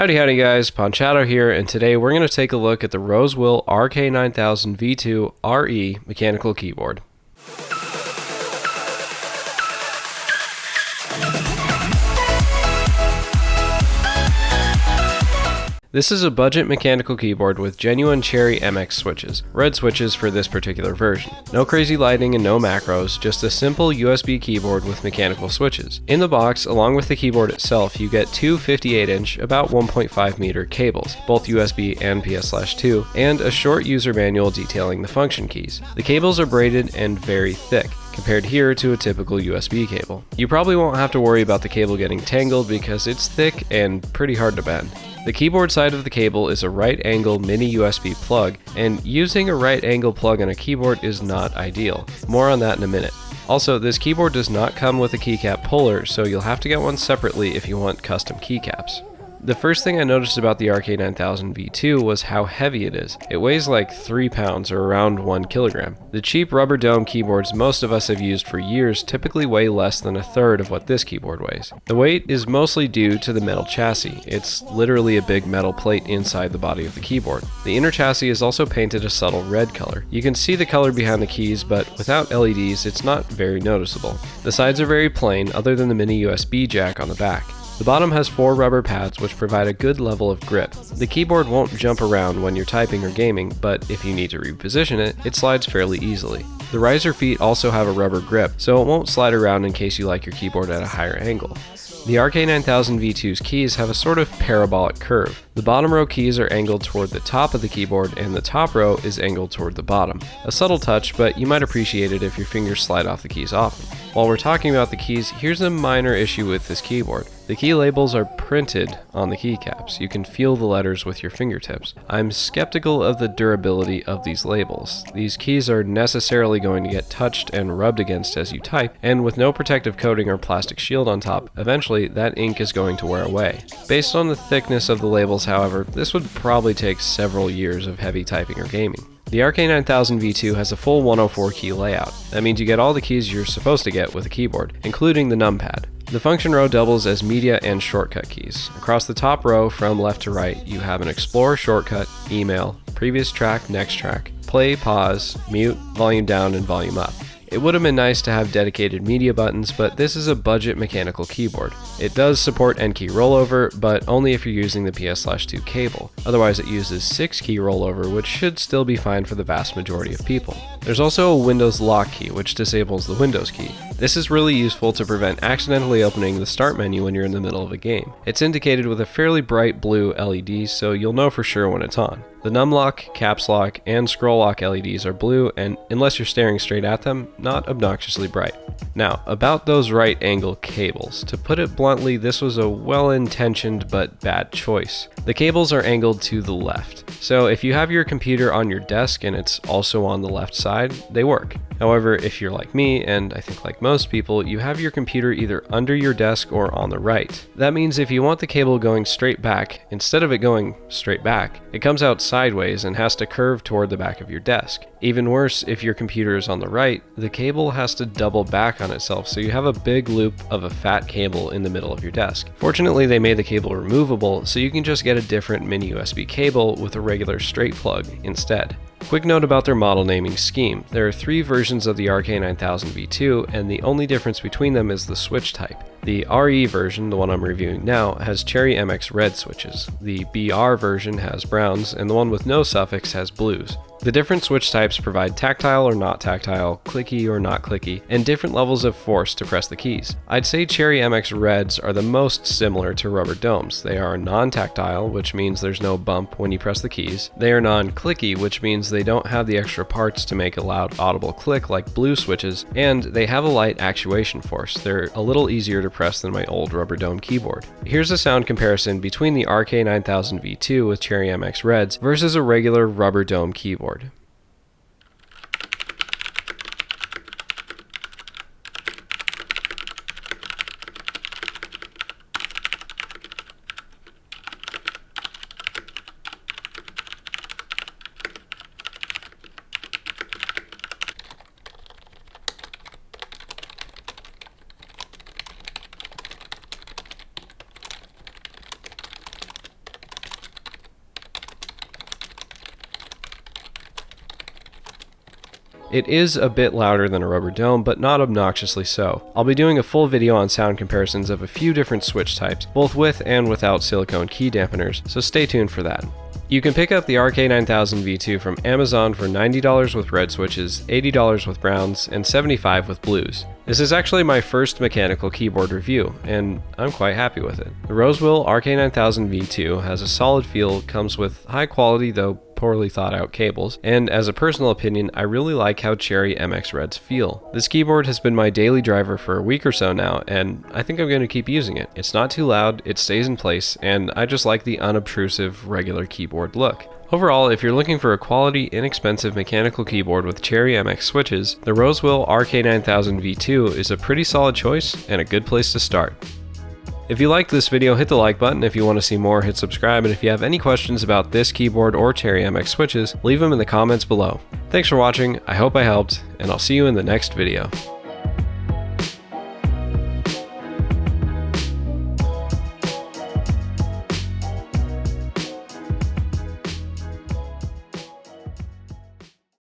Howdy guys, Ponchato here, and today we're going to take a look at the Rosewill RK-9000V2 RE mechanical keyboard. This is a budget mechanical keyboard with genuine Cherry MX switches, red switches for this particular version. No crazy lighting and no macros, just a simple USB keyboard with mechanical switches. In the box, along with the keyboard itself, you get two 58-inch, about 1.5 meter cables, both USB and PS/2, and a short user manual detailing the function keys. The cables are braided and very thick, compared here to a typical USB cable. You probably won't have to worry about the cable getting tangled because it's thick and pretty hard to bend. The keyboard side of the cable is a right angle mini USB plug, and using a right angle plug on a keyboard is not ideal. More on that in a minute. Also, this keyboard does not come with a keycap puller, so you'll have to get one separately if you want custom keycaps. The first thing I noticed about the RK-9000V2 was how heavy it is. It weighs like 3 pounds or around 1 kilogram. The cheap rubber dome keyboards most of us have used for years typically weigh less than a third of what this keyboard weighs. The weight is mostly due to the metal chassis. It's literally a big metal plate inside the body of the keyboard. The inner chassis is also painted a subtle red color. You can see the color behind the keys, but without LEDs it's not very noticeable. The sides are very plain other than the mini USB jack on the back. The bottom has 4 rubber pads which provide a good level of grip. The keyboard won't jump around when you're typing or gaming, but if you need to reposition it, it slides fairly easily. The riser feet also have a rubber grip, so it won't slide around in case you like your keyboard at a higher angle. The RK-9000V2's keys have a sort of parabolic curve. The bottom row keys are angled toward the top of the keyboard and the top row is angled toward the bottom. A subtle touch, but you might appreciate it if your fingers slide off the keys often. While we're talking about the keys, here's a minor issue with this keyboard. The key labels are printed on the keycaps. You can feel the letters with your fingertips. I'm skeptical of the durability of these labels. These keys are necessarily going to get touched and rubbed against as you type, and with no protective coating or plastic shield on top, eventually that ink is going to wear away. Based on the thickness of the labels, however, this would probably take several years of heavy typing or gaming. The RK-9000V2 has a full 104 key layout. That means you get all the keys you're supposed to get with a keyboard, including the numpad. The function row doubles as media and shortcut keys. Across the top row, from left to right, you have an Explorer shortcut, email, previous track, next track, play, pause, mute, volume down, and volume up. It would have been nice to have dedicated media buttons, but this is a budget mechanical keyboard. It does support N-key rollover, but only if you're using the PS/2 cable. Otherwise it uses 6-key rollover, which should still be fine for the vast majority of people. There's also a Windows lock key, which disables the Windows key. This is really useful to prevent accidentally opening the start menu when you're in the middle of a game. It's indicated with a fairly bright blue LED, so you'll know for sure when it's on. The numlock, caps lock, and scroll lock LEDs are blue, and unless you're staring straight at them, not obnoxiously bright. Now, about those right angle cables. To put it bluntly, this was a well-intentioned but bad choice. The cables are angled to the left, so if you have your computer on your desk and it's also on the left side, they work. However, if you're like me, and I think like most people, you have your computer either under your desk or on the right. That means if you want the cable going straight back, instead of it going straight back, it comes out sideways and has to curve toward the back of your desk. Even worse, if your computer is on the right, the cable has to double back on itself, so you have a big loop of a fat cable in the middle of your desk. Fortunately, they made the cable removable, so you can just get a different mini USB cable with a regular straight plug instead. Quick note about their model naming scheme. There are 3 versions of the RK-9000V2, and the only difference between them is the switch type. The RE version, the one I'm reviewing now, has Cherry MX red switches. The BR version has browns, and the one with no suffix has blues. The different switch types provide tactile or not tactile, clicky or not clicky, and different levels of force to press the keys. I'd say Cherry MX Reds are the most similar to rubber domes. They are non-tactile, which means there's no bump when you press the keys. They are non-clicky, which means they don't have the extra parts to make a loud audible click like blue switches, and they have a light actuation force. They're a little easier to press than my old rubber dome keyboard. Here's a sound comparison between the RK-9000V2 with Cherry MX Reds versus a regular rubber dome keyboard. It is a bit louder than a rubber dome, but not obnoxiously so. I'll be doing a full video on sound comparisons of a few different switch types, both with and without silicone key dampeners, so stay tuned for that. You can pick up the RK-9000V2 from Amazon for $90 with red switches, $80 with browns, and $75 with blues. This is actually my first mechanical keyboard review, and I'm quite happy with it. The Rosewill RK-9000V2 has a solid feel, comes with high quality though poorly thought out cables, and as a personal opinion, I really like how Cherry MX Reds feel. This keyboard has been my daily driver for a week or so now, and I think I'm going to keep using it. It's not too loud, it stays in place, and I just like the unobtrusive regular keyboard look. Overall, if you're looking for a quality, inexpensive mechanical keyboard with Cherry MX switches, the Rosewill RK-9000V2 is a pretty solid choice and a good place to start. If you liked this video, hit the like button. If you want to see more, hit subscribe, and if you have any questions about this keyboard or Cherry MX switches, leave them in the comments below. Thanks for watching, I hope I helped, and I'll see you in the next video.